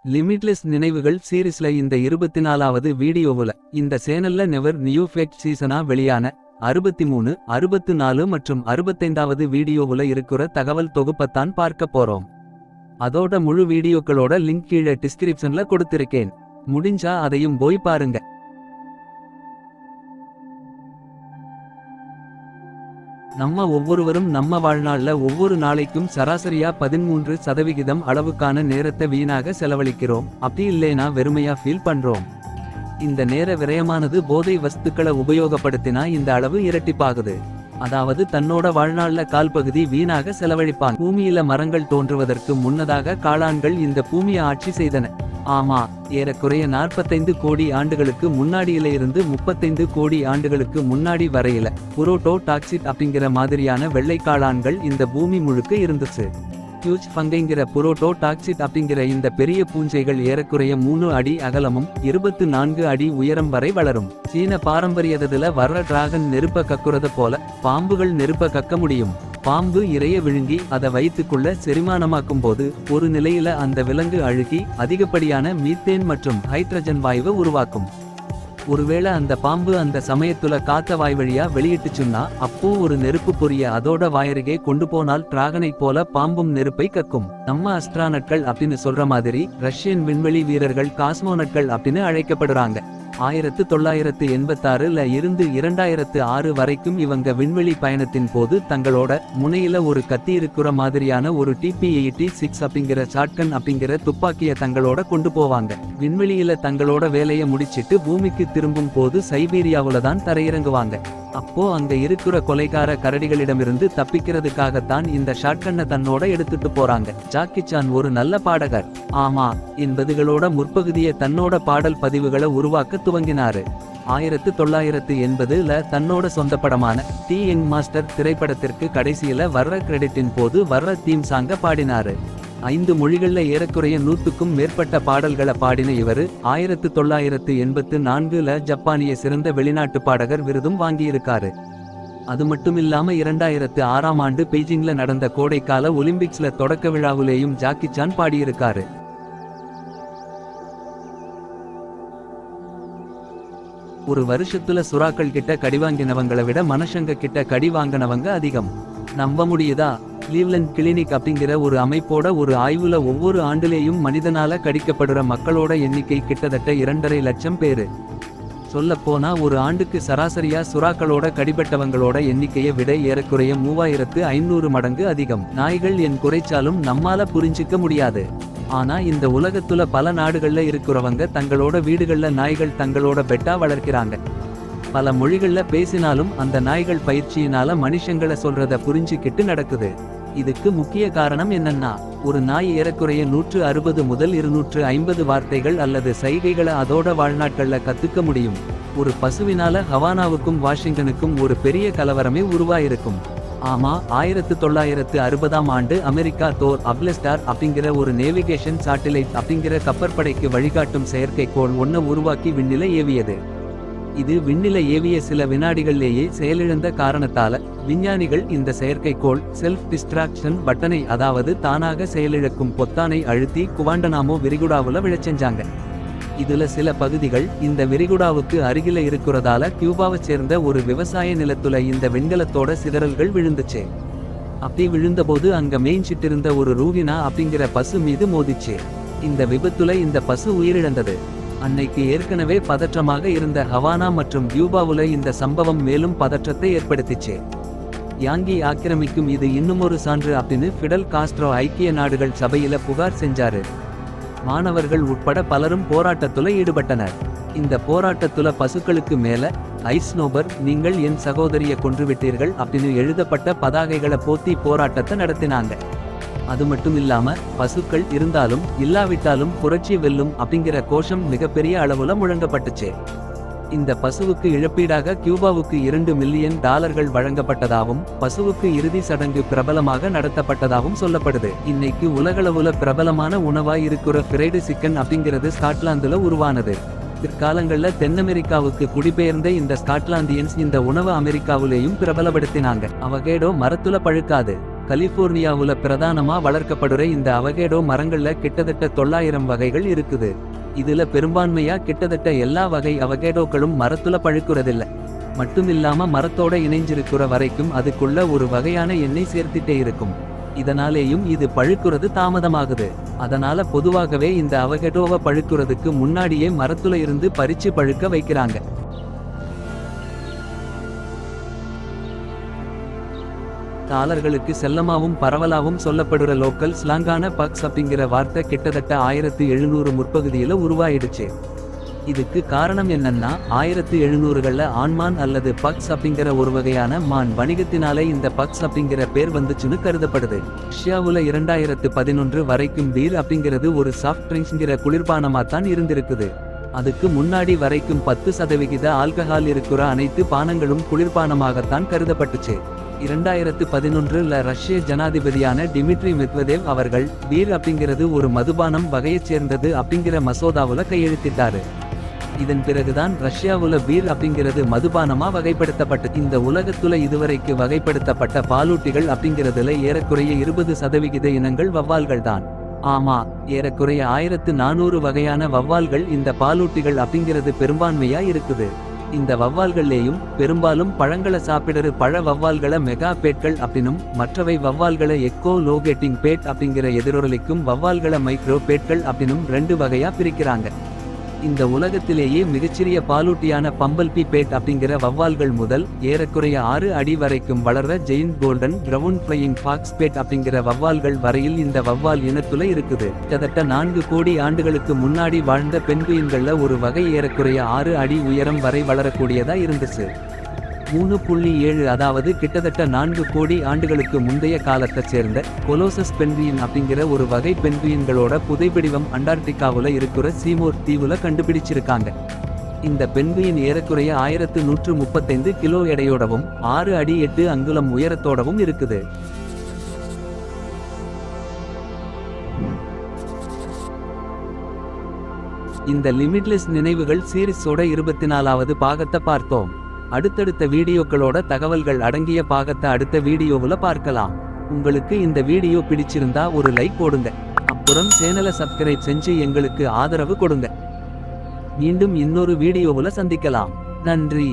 Limitless நினைவுகள் சீரிஸ்ல இந்த 24வது வீடியோவுல இந்த சேனல்ல நெவர் நியூ ஃபேக்ட் சீசனா வெளியான 63, 64 மற்றும் 65வது வீடியோவுல இருக்கிற தகவல் தொகுப்பத்தான் பார்க்க போறோம். அதோட முழு வீடியோக்களோட லிங்க் கீழே டிஸ்கிரிப்ஷன்ல கொடுத்திருக்கேன். முடிஞ்சா அதையும் போய் பாருங்க. நம்ம ஒவ்வொருவரும் நம்ம வாழ்நாள்ல ஒவ்வொரு நாளைக்கும் சராசரியா 13% அளவுக்கான நேரத்தை வீணாக செலவழிக்கிறோம். அப்படி இல்லைனா வெறுமையா ஃபீல் பண்றோம். இந்த நேர விரயமானது போதை வஸ்துக்களை உபயோகப்படுத்தினா இந்த அளவு இரட்டிப்பாகுது. அதாவது தன்னோட வாழ்நாள்ல கால்பகுதி வீணாக செலவழிப்பான். பூமியில மரங்கள் தோன்றுவதற்கு முன்னதாக காளான்கள் இந்த பூமியை ஆட்சி செய்தன. ஆமா, ஏறக்குறைய 45 கோடி ஆண்டுகளுக்கு முன்னாடியில இருந்து 35 கோடி ஆண்டுகளுக்கு முன்னாடி வரையில புரோட்டோ டாக்சிட் அப்படிங்கிற மாதிரியான வெள்ளை காளான்கள் இந்த பூமி முழுக்க இருந்துச்சு. ஹியூஜ் ஃபங்கைங்கிற புரோட்டோ டாக்சிட் அப்படிங்கிற இந்த பெரிய பூஞ்சைகள் ஏறக்குறைய 3 அடி அகலமும் 24 அடி உயரம் வரை வளரும். சீன பாரம்பரியத்துல வர்ற டிராகன் நெருப்ப கக்குறது போல பாம்புகள் நெருப்ப கக்க முடியும். பாம்பு இரைய விழுங்கி அதை வயிற்றுக்குள்ள செரிமானமாக்கும் போது ஒரு நிலையில அந்த விலங்கு அழுகி அதிகப்படியான மீத்தேன் மற்றும் ஹைட்ரஜன் வாயுவை உருவாக்கும். ஒருவேளை அந்த பாம்பு அந்த சமயத்துல காத்த வாய்வழியா வெளியிட்டுச்சுன்னா அப்போ ஒரு நெருப்பு பொரிய அதோட வாயருகே கொண்டு போனால் டிராகனை போல பாம்பும் நெருப்பை கக்கும். நம்ம அஸ்ட்ரானட்கள் அப்படின்னு சொல்ற மாதிரி ரஷ்யன் விண்வெளி வீரர்கள் காஸ்மோனட்கள் அப்படின்னு அழைக்கப்படுறாங்க. 1986ல இருந்து 2006 வரைக்கும் இவங்க விண்வெளி பயணத்தின் போது தங்களோட முனையில ஒரு கத்தி இருக்கிற மாதிரியான ஒரு TP-86 அப்படிங்கிற ஷாட்கன் அப்படிங்கிற துப்பாக்கிய தங்களோட கொண்டு போவாங்க. விண்வெளியில தங்களோட வேலையை முடிச்சிட்டு பூமிக்கு திரும்பும் போது சைபீரியாவுல தான் தரையிறங்குவாங்க. அப்போ அங்க இருக்கிற கொலைகார கரடிகளிடமிருந்து தப்பிக்கிறதுக்காகத்தான் இந்த ஷாட்கன்னை தன்னோட எடுத்துட்டு போறாங்க. ஜாக்கி சான் ஒரு நல்ல பாடகர். ஆமா, 80களோட முற்பகுதியை தன்னோட பாடல் பதிவுகளை உருவாக்க துவங்கினாரு. 1980ல தன்னோட சொந்த படமான தி யங் மாஸ்டர் திரைப்படத்திற்கு கடைசியில வர்ற கிரெடிட்டின் போது வர்ற தீம் சாங்க பாடினாரு. 5 மொழிகள்ல ஏறக்குறைய 100க்கும் மேற்பட்ட பாடல்களை பாடின இவரு 1984ல ஜப்பானிய சிறந்த வெளிநாட்டு பாடகர் விருதும் வாங்கியிருக்காரு. அது மட்டுமில்லாம 2006ஆம் ஆண்டு பெய்ஜிங்ல நடந்த கோடைக்கால ஒலிம்பிக்ஸ்ல தொடக்க விழாவிலேயும் ஜாக்கி சான் பாடியிருக்காரு. ஒரு வருஷத்துல சுறாக்கள் கிட்ட கடி வாங்கினவங்களை விட மனுஷங்க கிட்ட கடி வாங்கினவங்க அதிகம். நம்ப முடியுதா? கிளீவ்லண்ட் கிளினிக் அப்படிங்கிற ஒரு அமைப்போட ஒரு ஆய்வுல ஒவ்வொரு ஆண்டுலேயும் மனிதனால கடிக்கப்படுற மக்களோட எண்ணிக்கை கிட்டத்தட்ட 2.5 லட்சம் பேரு. சொல்லப்போனா ஒரு ஆண்டுக்கு சராசரியா சுறாக்களோட கடிபட்டவங்களோட எண்ணிக்கையை விட ஏறக்குறைய 3500 மடங்கு அதிகம். நாய்கள் என் குறைச்சாலும் நம்மால புரிஞ்சிக்க முடியாது. ஆனா இந்த உலகத்துல பல நாடுகள்ல இருக்கிறவங்க தங்களோட வீடுகள்ல நாய்கள் தங்களோட பெட்டா வளர்க்கிறாங்க. பல மொழிகள்ல பேசினாலும் அந்த நாய்கள் பயிற்சியினால மனுஷங்களை சொல்றத புரிஞ்சுக்கிட்டு நடக்குது. இதுக்கு முக்கிய காரணம் என்னன்னா, ஒரு நாய் ஏறக்குறைய 160 முதல் 250 வார்த்தைகள் அல்லது சைகைகளை அதோட வாழ்நாட்கள்ல கத்துக்க முடியும். ஒரு பசுவினால ஹவானாவுக்கும் வாஷிங்டனுக்கும் ஒரு பெரிய கலவரமே உருவாயிருக்கும். ஆமா, 1960ஆம் ஆண்டு அமெரிக்கா தோர் அப்லஸ்டார் அப்படிங்கிற ஒரு நேவிகேஷன் சாட்டிலைட் அப்படிங்கிற கப்பற்படைக்கு வழிகாட்டும் செயற்கைக்கோள் ஒன்ன உருவாக்கி விண்ணில ஏவியது. இது விண்ணில ஏவிய சில வினாடிகள்லேயே செயலிழந்த காரணத்தால விஞ்ஞானிகள் இந்த செயற்கைக்கோள் செல்ஃப் டிஸ்ட்ராக்ஷன் பட்டனை, அதாவது தானாக செயலிழக்கும் பொத்தானை அழுத்தி குவாண்டனாமோ விரிகுடாவுல விழச்செஞ்சாங்க. இதுல சில பகுதிகள் இந்த விரிகுடாவுக்கு அருகில இருக்கிறதால கியூபாவை சேர்ந்த ஒரு விவசாய நிலத்துல இந்த விண்கலத்தோட சிதறல்கள் விழுந்துச்சு. அப்படி விழுந்தபோது அங்க மேய்ஞ்சிட்டிருந்த ஒரு ரூவினா அப்படிங்கிற பசு மீது மோதிச்சு. இந்த விபத்துல இந்த பசு உயிரிழந்தது. அன்னைக்கு ஏற்கனவே பதற்றமாக இருந்த ஹவானா மற்றும் கியூபாவுல இந்த சம்பவம் மேலும் பதற்றத்தை ஏற்படுத்திச்சு. யாங்கி ஆக்கிரமிக்கும் இது இன்னுமொரு சான்று அப்படின்னு ஃபிடல் காஸ்ட்ரோ ஐக்கிய நாடுகள் சபையில புகார் செஞ்சாரு. மாணவர்கள் உட்பட பலரும் போராட்டத்துல ஈடுபட்டனர். இந்த போராட்டத்துல பசுக்களுக்கு மேல ஐஸ்னோபர், நீங்கள் என் சகோதரிய கொன்றுவிட்டீர்கள் அப்படின்னு எழுதப்பட்ட பதாகைகளை போத்தி போராட்டத்தை நடத்தினாங்க. அது மட்டும் இல்லாம பசுக்கள் இருந்தாலும் இல்லாவிட்டாலும் புரட்சி வெல்லும் அப்படிங்கிற கோஷம் மிகப்பெரிய அளவுல முழங்கப்பட்டுச்சு. இந்த பசுவுக்கு இழப்பீடாக கியூபாவுக்கு $2 மில்லியன் வழங்கப்பட்டதாகவும் பசுவுக்கு இறுதி சடங்கு பிரபலமாக நடத்தப்பட்டதாகவும் சொல்லப்படுது. இன்னைக்கு உலகளவுல பிரபலமான உணவாய் இருக்கிற ஃப்ரைடு சிக்கன் அப்படிங்கிறது ஸ்காட்லாந்துல உருவானது. பிற்காலங்கள்ல தென் அமெரிக்காவுக்கு குடிபெயர்ந்த இந்த ஸ்காட்லாந்தியன்ஸ் இந்த உணவு அமெரிக்காவிலேயும் பிரபலப்படுத்தினாங்க. அவகேடோ மரத்துல பழுக்காது. கலிபோர்னியாவுல பிரதானமா வளர்க்கப்படுற இந்த அவகேடோ மரங்கள்ல கிட்டத்தட்ட 900 வகைகள் இருக்குது. இதுல பெரும்பான்மையா கிட்டத்தட்ட எல்லா வகை அவகேடோக்களும் மரத்துல பழுக்கிறதில்ல. மட்டுமில்லாம மரத்தோட இணைஞ்சிருக்கிற வரைக்கும் அதுக்குள்ள ஒரு வகையான எண்ணெய் சேர்த்திட்டே இருக்கும். இதனாலேயும் இது பழுக்குறது தாமதமாகுது. அதனால பொதுவாகவே இந்த அவகேடோவை பழுக்குறதுக்கு முன்னாடியே மரத்துல இருந்து பறிச்சு பழுக்க வைக்கிறாங்க. டாலர்களுக்கு செல்லமாவும் பரவலாவும் சொல்லப்படுற லோக்கல் ஸ்லாங்கான பக்ஸ் அப்படிங்கிற வார்த்தை கிட்டத்தட்ட 1700 முற்பகுதியில உருவாயிடுச்சு. இதுக்கு காரணம் என்னன்னா 1700கள்ல ஆண்மான் அல்லது பக்ஸ் அப்படிங்கிற ஒரு வகையான மான் வணிகத்தினாலே இந்த பக்ஸ் அப்படிங்கிற பேர் வந்துச்சுன்னு கருதப்படுது. ரஷ்யாவுல 2011 வரைக்கும் பீர் அப்படிங்கிறது ஒரு சாஃப்ட் ட்ரிங்க்ஸ்ங்கிற குளிர்பானமாத்தான் இருந்திருக்குது. அதுக்கு முன்னாடி வரைக்கும் 10% ஆல்கஹால் இருக்கிற அனைத்து பானங்களும் குளிர்பானமாகத்தான் கருதப்பட்டுச்சு. 2011ல ரஷ்ய ஜனாதிபதியான டிமிட்ரி மெத்வதேவ் அவர்கள் பீர் அப்படிங்கிறது ஒரு மதுபானம் வகையைச் சேர்ந்தது அப்படிங்கிற மசோதாவுல கையெழுத்திட்டாரு. இதன் பிறகுதான் ரஷ்யாவுல பீர் அப்படிங்கிறது மதுபானமா வகைப்படுத்தப்பட்டது. இந்த உலகத்துல இதுவரைக்கு வகைப்படுத்தப்பட்ட பாலூட்டிகள் அப்படிங்கிறதுல ஏறக்குறைய 20% இனங்கள் வவ்வால்கள் தான். ஆமா, ஏறக்குறைய 1400 வகையான வவ்வால்கள் இந்த பாலூட்டிகள் அப்படிங்கிறது பெரும்பான்மையா இருக்குது. இந்த வவ்வால்கள்லேயும் பெரும்பாலும் பழங்களை சாப்பிடுற பழ வவ்வால்களை மெகா பேட்கள் அப்படின்னும் மற்றவை வவ்வால்களை எக்கோ லோகேட்டிங் பேட் அப்படிங்கிற எதிரொலிக்கும் வவ்வால்களை மைக்ரோ பேட்கள் அப்படின்னும் 2 வகையா பிரிக்கிறாங்க. இந்த உலகத்திலேயே மிகச்சிறிய பாலூட்டியான பம்பல்பி பேட் அப்படிங்கிற வவ்வால்கள் முதல் ஏறக்குறைய 6 அடி வரைக்கும் வளர்ற giant golden crowned flying fox bat அப்படிங்கிற வவ்வால்கள் வரையில் இந்த வவ்வால் இனத்துல இருக்குது. கிட்டத்தட்ட 4 கோடி ஆண்டுகளுக்கு முன்னாடி வாழ்ந்த பெண்குயின்கள்ல ஒரு வகை ஏறக்குறைய 6 அடி உயரம் வரை வளரக்கூடியதா இருந்துச்சு. 3.7 அதாவது கிட்டத்தட்ட 4 கோடி ஆண்டுகளுக்கு முந்தைய காலத்தைச் சேர்ந்த கொலோசஸ் பென்குயின் அப்படிங்கிற ஒரு வகை பென்குயின்களோட புதைப்பிடிவம் அண்டார்டிகாவுல இருக்கிற சீமோர் தீவுல கண்டுபிடிச்சிருக்காங்க. இந்த பென்குயின் ஏறக்குறைய 1135 கிலோ எடையோடவும் 6 அடி 8 அங்குலம் உயரத்தோடவும் இருக்குது. இந்த லிமிட்லெஸ் நினைவுகள் சீரிஸோட 24வது பாகத்தை பார்த்தோம். அடுத்தடுத்த வீடியோக்களோட தகவல்கள் அடங்கிய பாகத்தை அடுத்த வீடியோவுல பார்க்கலாம். உங்களுக்கு இந்த வீடியோ பிடிச்சிருந்தா ஒரு லைக் போடுங்க. அப்புறம் சேனலை சப்ஸ்கிரைப் செஞ்சு எங்களுக்கு ஆதரவு கொடுங்க. மீண்டும் இன்னொரு வீடியோவுல சந்திக்கலாம். நன்றி.